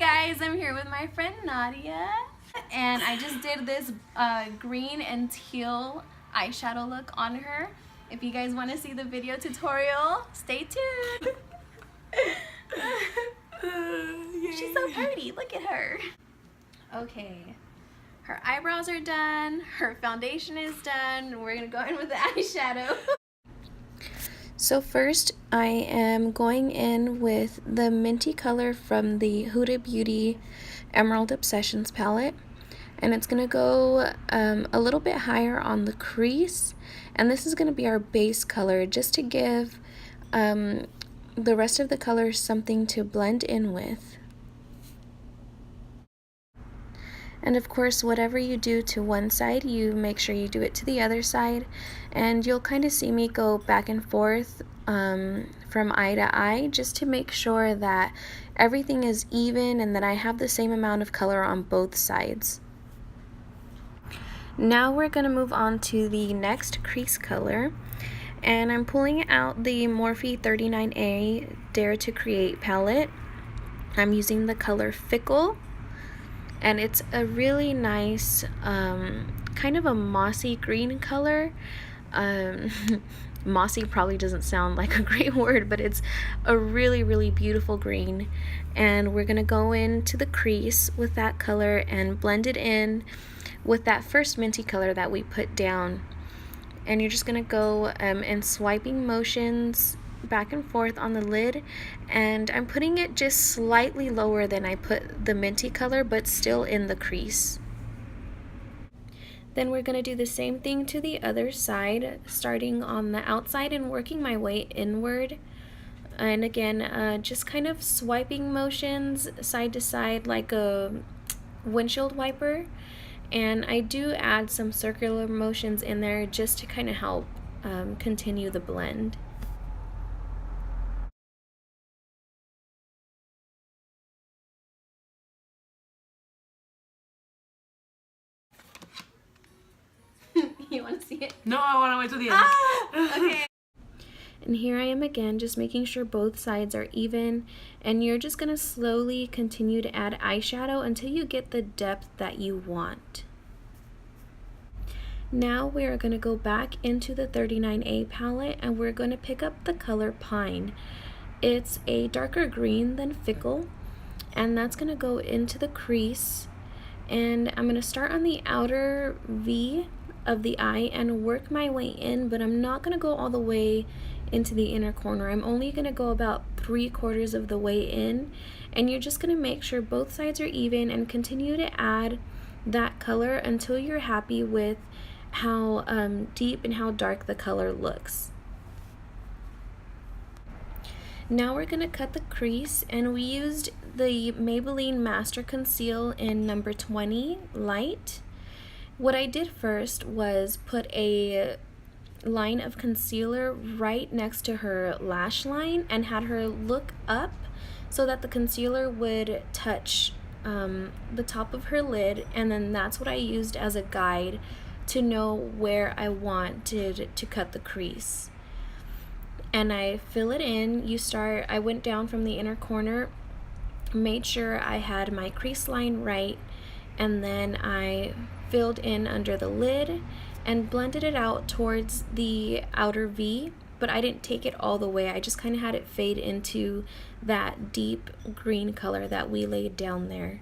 guys, I'm here with my friend Nadia, and I just did this green and teal eyeshadow look on her. If you guys want to see the video tutorial, stay tuned. She's so pretty, look at her. Okay, her eyebrows are done, her foundation is done, we're gonna go in with the eyeshadow. So first I am going in with the minty color from the Huda Beauty Emerald Obsessions palette, and it's going to go a little bit higher on the crease, and this is going to be our base color just to give the rest of the color something to blend in with. And of course, whatever you do to one side, you make sure you do it to the other side. And you'll kind of see me go back and forth from eye to eye just to make sure that everything is even and that I have the same amount of color on both sides. Now we're going to move on to the next crease color. And I'm pulling out the Morphe 39A Dare to Create palette. I'm using the color Fickle. And it's a really nice, kind of a mossy green color. Mossy probably doesn't sound like a great word, but it's a really, really beautiful green. And we're going to go into the crease with that color and blend it in with that first minty color that we put down. And you're just going to go in swiping motions back and forth on the lid, and I'm putting it just slightly lower than I put the minty color, but still in the crease. Then we're going to do the same thing to the other side, starting on the outside and working my way inward. And again, just kind of swiping motions side to side like a windshield wiper. And I do add some circular motions in there just to kind of help continue the blend. You want to see it? No, I want to wait till the end. Ah, okay. And here I am again, just making sure both sides are even, and you're just going to slowly continue to add eyeshadow until you get the depth that you want. Now we are going to go back into the 39A palette, and we're going to pick up the color Pine. It's a darker green than Fickle, and that's going to go into the crease. And I'm going to start on the outer V of the eye and work my way in, but I'm not going to go all the way into the inner corner. I'm only going to go about 3/4 of the way in, and you're just going to make sure both sides are even and continue to add that color until you're happy with how deep and how dark the color looks. Now we're going to cut the crease, and we used the Maybelline Master Conceal in number 20 Light. What I did first was put a line of concealer right next to her lash line and had her look up so that the concealer would touch the top of her lid, and then that's what I used as a guide to know where I wanted to cut the crease. And I fill it in. I went down from the inner corner, made sure I had my crease line right, and then I filled in under the lid and blended it out towards the outer V, but I didn't take it all the way. I just kind of had it fade into that deep green color that we laid down there.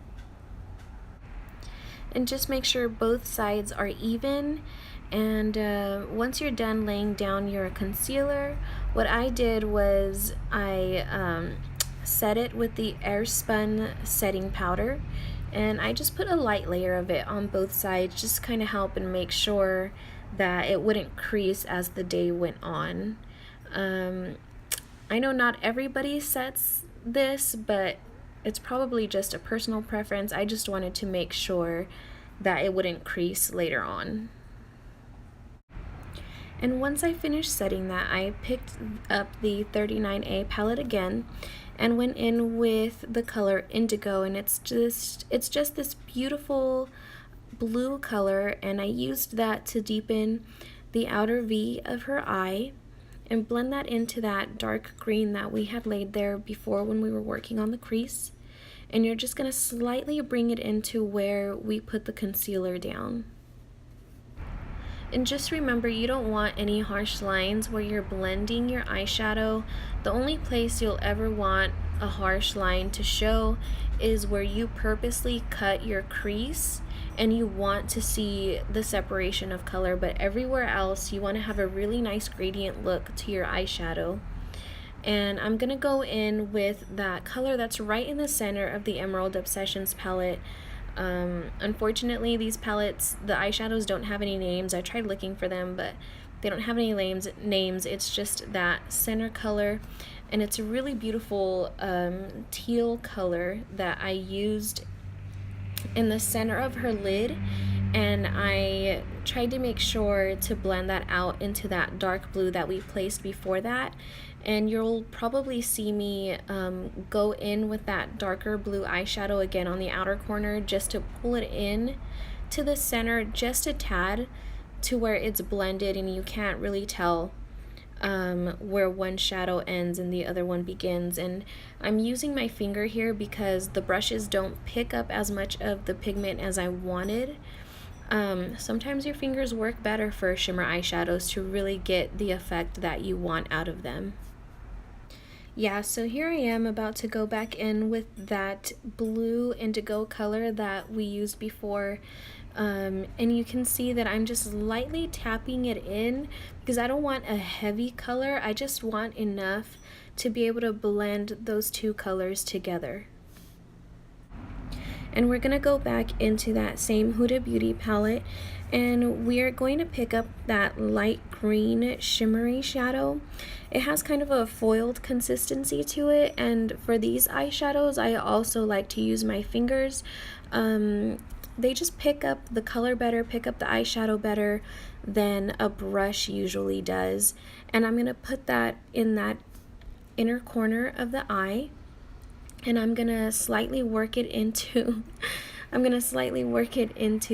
And just make sure both sides are even. And once you're done laying down your concealer, what I did was I set it with the Airspun setting powder, and I just put a light layer of it on both sides just to kind of help and make sure that it wouldn't crease as the day went on. I know not everybody sets this, but it's probably just a personal preference. I just wanted to make sure that it wouldn't crease later on. And once I finished setting that, I picked up the 39A palette again and went in with the color Indigo, and it's just this beautiful blue color, and I used that to deepen the outer V of her eye and blend that into that dark green that we had laid there before when we were working on the crease. and you're just going to slightly bring it into where we put the concealer down. And just remember, you don't want any harsh lines where you're blending your eyeshadow. The only place you'll ever want a harsh line to show is where you purposely cut your crease and you want to see the separation of color, but everywhere else you want to have a really nice gradient look to your eyeshadow. And I'm gonna go in with that color that's right in the center of the Emerald Obsessions palette. Unfortunately, these palettes, the eyeshadows don't have any names. I tried looking for them, but they don't have any names. It's just that center color, and it's a really beautiful teal color that I used in the center of her lid, and I tried to make sure to blend that out into that dark blue that we placed before that. And you'll probably see me go in with that darker blue eyeshadow again on the outer corner just to pull it in to the center just a tad to where it's blended and you can't really tell where one shadow ends and the other one begins. And I'm using my finger here because the brushes don't pick up as much of the pigment as I wanted. Sometimes your fingers work better for shimmer eyeshadows to really get the effect that you want out of them. Yeah, so here I am about to go back in with that blue indigo color that we used before, and you can see that I'm just lightly tapping it in because I don't want a heavy color. I just want enough to be able to blend those two colors together. And we're going to go back into that same Huda Beauty palette, and we are going to pick up that light green shimmery shadow. It has kind of a foiled consistency to it, and for these eyeshadows I also like to use my fingers. They just pick up the color better, pick up the eyeshadow better than a brush usually does. And I'm going to put that in that inner corner of the eye, and I'm gonna slightly work it into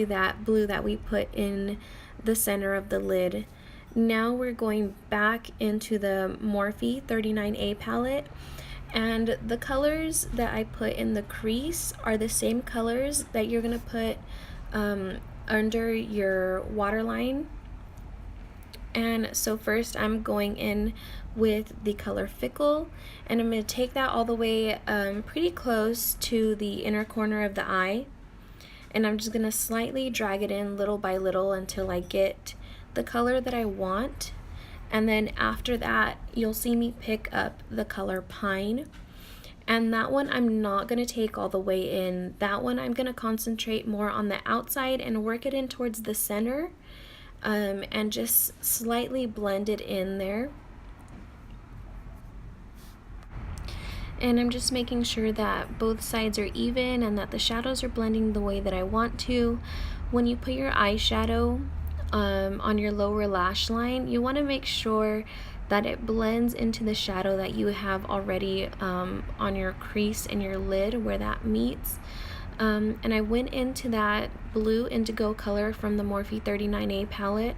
that blue that we put in the center of the lid. Now we're going back into the Morphe 39A palette, and the colors that I put in the crease are the same colors that you're gonna put under your waterline. And so first I'm going in with the color Fickle, and I'm going to take that all the way pretty close to the inner corner of the eye, and I'm just going to slightly drag it in little by little until I get the color that I want. And then after that you'll see me pick up the color Pine, and that one I'm not going to take all the way in. That one I'm going to concentrate more on the outside and work it in towards the center, and just slightly blend it in there. And I'm just making sure that both sides are even and that the shadows are blending the way that I want to. When you put your eyeshadow on your lower lash line, you want to make sure that it blends into the shadow that you have already on your crease and your lid where that meets. And I went into that blue indigo color from the Morphe 39A palette,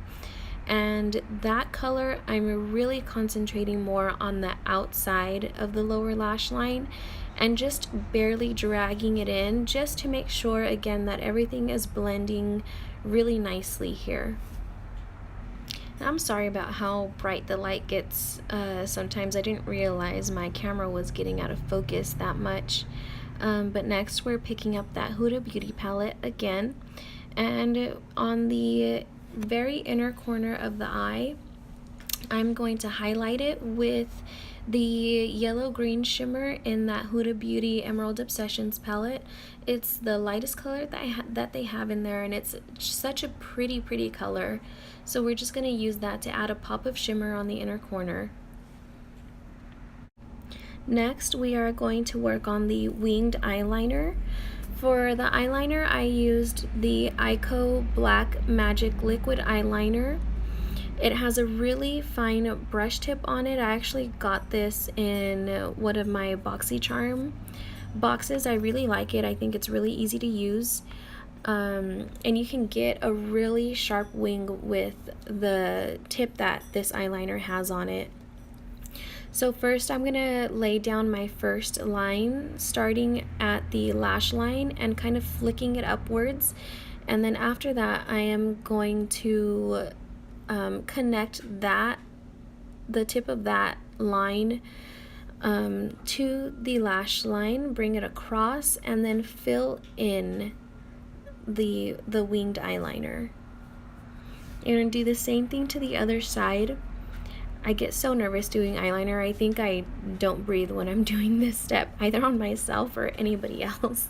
and that color I'm really concentrating more on the outside of the lower lash line and just barely dragging it in just to make sure again that everything is blending really nicely here. I'm sorry about how bright the light gets sometimes. I didn't realize my camera was getting out of focus that much. But next we're picking up that Huda Beauty palette again, and on the very inner corner of the eye I'm going to highlight it with the yellow green shimmer in that Huda Beauty Emerald Obsessions palette. It's the lightest color that they have in there, and it's such a pretty color, so we're just going to use that to add a pop of shimmer on the inner corner. Next, we are going to work on the winged eyeliner. For the eyeliner, I used the Ico Black Magic Liquid Eyeliner. It has a really fine brush tip on it. I actually got this in one of my BoxyCharm boxes. I really like it. I think it's really easy to use. And you can get a really sharp wing with the tip that this eyeliner has on it. So first I'm gonna lay down my first line, starting at the lash line and kind of flicking it upwards. And then after that, I am going to connect the tip of that line to the lash line, bring it across, and then fill in the winged eyeliner. You're gonna do the same thing to the other side. I get so nervous doing eyeliner. I think I don't breathe when I'm doing this step, either on myself or anybody else.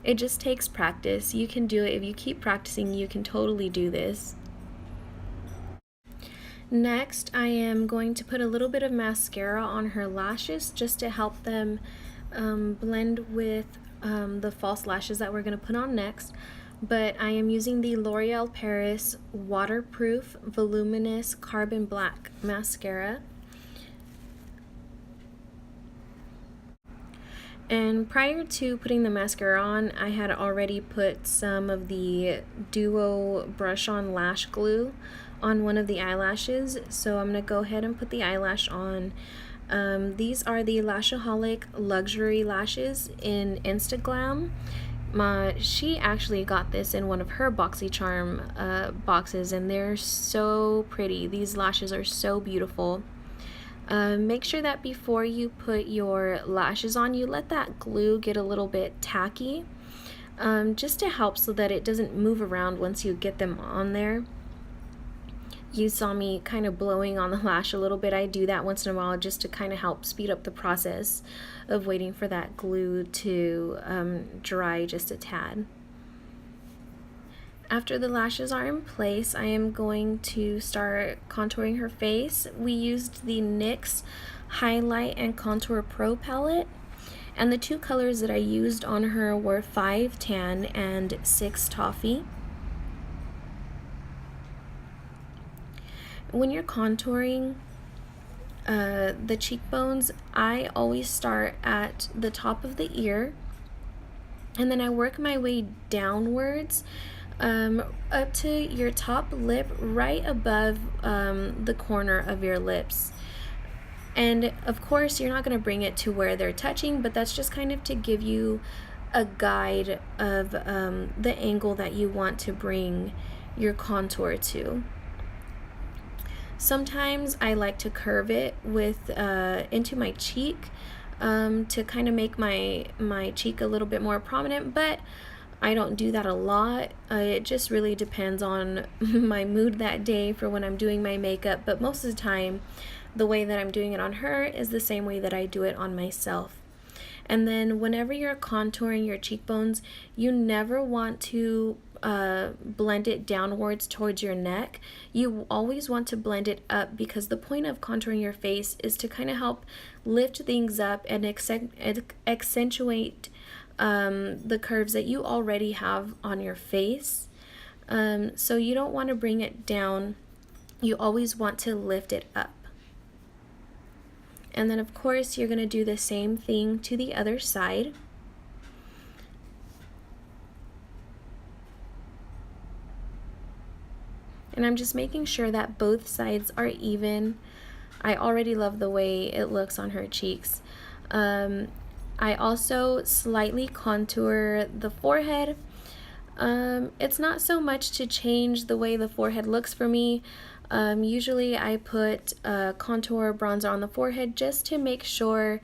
It just takes practice. You can do it. If you keep practicing, you can totally do this. Next, I am going to put a little bit of mascara on her lashes just to help them blend with the false lashes that we're going to put on next. But I am using the L'Oreal Paris Waterproof Voluminous Carbon Black Mascara. And prior to putting the mascara on, I had already put some of the Duo Brush On Lash Glue on one of the eyelashes. So I'm going to go ahead and put the eyelash on. These are the Lashaholic Luxury Lashes in Instaglam. She actually got this in one of her BoxyCharm boxes, and they're so pretty. These lashes are so beautiful. Make sure that before you put your lashes on, you let that glue get a little bit tacky, just to help so that it doesn't move around once you get them on there. You saw me kind of blowing on the lash a little bit. I do that once in a while just to kind of help speed up the process of waiting for that glue to dry just a tad. After the lashes are in place, I am going to start contouring her face. We used the NYX Highlight and Contour Pro palette, and the two colors that I used on her were 5 Tan and 6 Toffee. When you're contouring the cheekbones, I always start at the top of the ear, and then I work my way downwards up to your top lip, right above the corner of your lips. And of course, you're not going to bring it to where they're touching, but that's just kind of to give you a guide of the angle that you want to bring your contour to. Sometimes I like to curve it with into my cheek to kind of make my cheek a little bit more prominent, but I don't do that a lot. It just really depends on my mood that day for when I'm doing my makeup, but most of the time the way that I'm doing it on her is the same way that I do it on myself. And then whenever you're contouring your cheekbones, you never want to blend it downwards towards your neck. You always want to blend it up, because the point of contouring your face is to kind of help lift things up and accentuate the curves that you already have on your face. So you don't want to bring it down. You always want to lift it up. And then of course you're going to do the same thing to the other side. And I'm just making sure that both sides are even. I already love the way it looks on her cheeks. I also slightly contour the forehead. It's not so much to change the way the forehead looks for me. Usually I put contour bronzer on the forehead just to make sure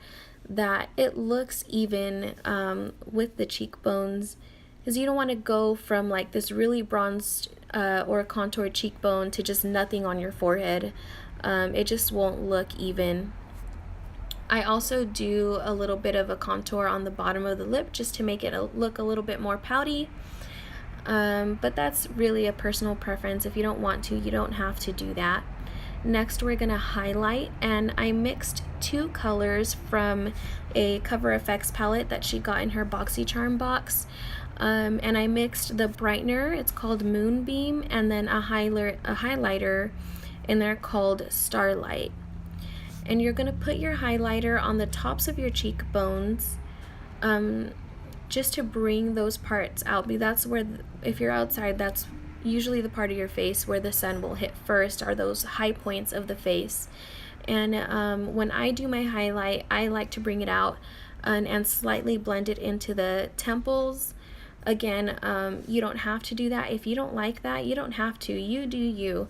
that it looks even with the cheekbones, because you don't want to go from like this really bronzed or contoured cheekbone to just nothing on your forehead. It just won't look even. I also do a little bit of a contour on the bottom of the lip just to make it look a little bit more pouty. But that's really a personal preference. If you don't want to, you don't have to do that. Next, we're going to highlight, and I mixed two colors from a Cover FX palette that she got in her BoxyCharm box. And I mixed the brightener, it's called Moonbeam, and then a highlighter in there called Starlight. And you're going to put your highlighter on the tops of your cheekbones, just to bring those parts out. That's where, if you're outside, that's usually the part of your face where the sun will hit first, are those high points of the face. And when I do my highlight, I like to bring it out and slightly blend it into the temples. Again, you don't have to do that. If you don't like that, you don't have to. You do you.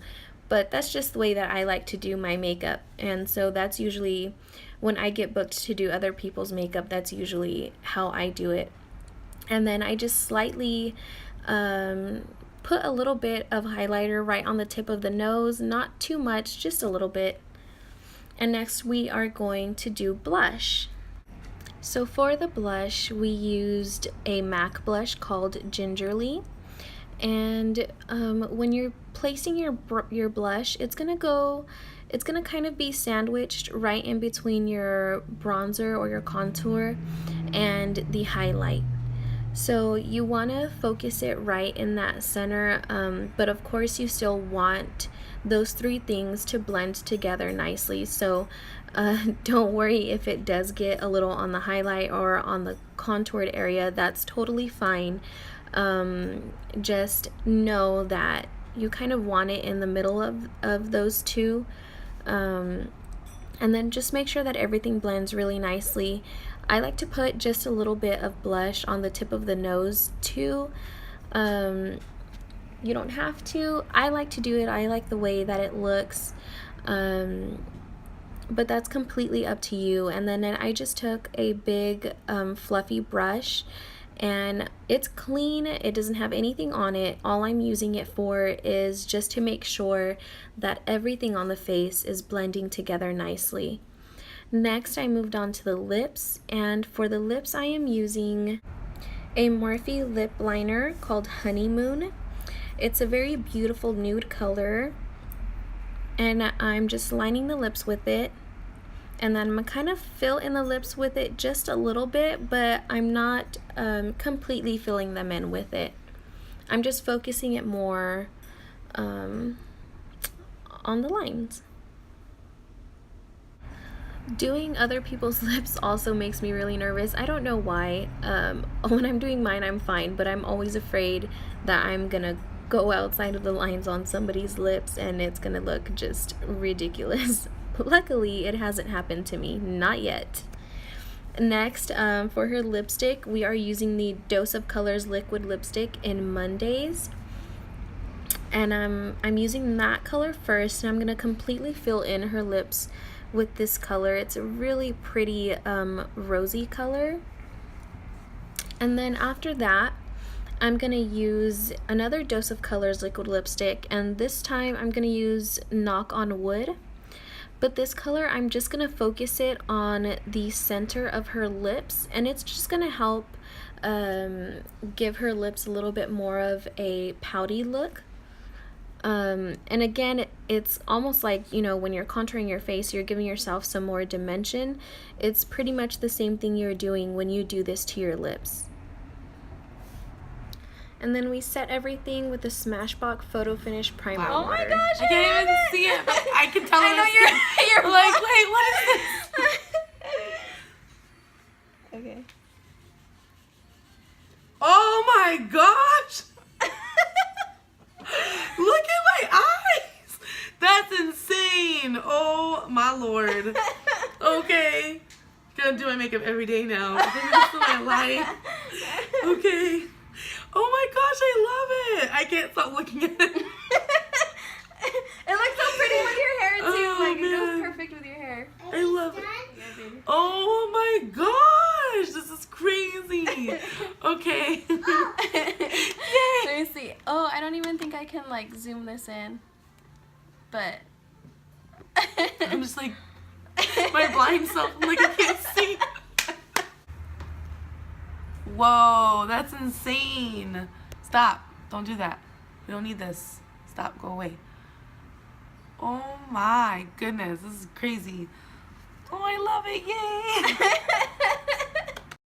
But that's just the way that I like to do my makeup. And so that's usually when I get booked to do other people's makeup, that's usually how I do it. And then I just slightly put a little bit of highlighter right on the tip of the nose, not too much, just a little bit. And next we are going to do blush. So for the blush, we used a MAC blush called Gingerly. And when you're placing your blush, it's gonna kind of be sandwiched right in between your bronzer or your contour and the highlight. So you want to focus it right in that center, but of course you still want those three things to blend together nicely. So don't worry if it does get a little on the highlight or on the contoured area. That's totally fine. Just know that you kind of want it in the middle of those two. And then just make sure that everything blends really nicely. I like to put just a little bit of blush on the tip of the nose too. You don't have to. I like to do it. I like the way that it looks. But that's completely up to you. And then I just took a big fluffy brush, and it's clean. It doesn't have anything on it. All I'm using it for is just to make sure that everything on the face is blending together nicely. Next, I moved on to the lips, and for the lips I am using a Morphe lip liner called Honeymoon. It's a very beautiful nude color, and I'm just lining the lips with it. And then I'm gonna kind of fill in the lips with it just a little bit, but I'm not completely filling them in with it. I'm just focusing it more on the lines. Doing other people's lips also makes me really nervous. I don't know why. When I'm doing mine, I'm fine, but I'm always afraid that I'm gonna go outside of the lines on somebody's lips and it's gonna look just ridiculous. Luckily, it hasn't happened to me, not yet. Next, for her lipstick, we are using the Dose of Colors liquid lipstick in Mondays. And I'm using that color first, and I'm gonna completely fill in her lips with this color. It's a really pretty rosy color. And then after that, I'm gonna use another Dose of Colors liquid lipstick, and this time I'm gonna use Knock on Wood. But this color, I'm just gonna focus it on the center of her lips, and it's just gonna help give her lips a little bit more of a pouty look. And again, it's almost like, you know, when you're contouring your face, you're giving yourself some more dimension. It's pretty much the same thing you're doing when you do this to your lips. And then we set everything with the Smashbox Photo Finish Primer Oh water. my gosh, I can't even see it, but I can tell. I know you're like, wait, what is this? Okay. Oh my gosh! Look at my eyes! That's insane! Oh my lord. Okay. Gonna do my makeup every day now. This is my life. Okay. Oh my gosh, I love it! I can't stop looking at it. It looks so pretty with your hair too. Oh, Like it man. goes perfect with your hair. I love it. Yeah, baby. Oh my gosh, this is crazy. Okay. Yay. Let me see. Oh, I don't even think I can like zoom this in. But I'm just like, my blind self, I'm like, I can't see. Whoa, that's insane. Stop. Don't do that. We don't need this. Stop. Go away. Oh my goodness. This is crazy. Oh, I love it. Yay.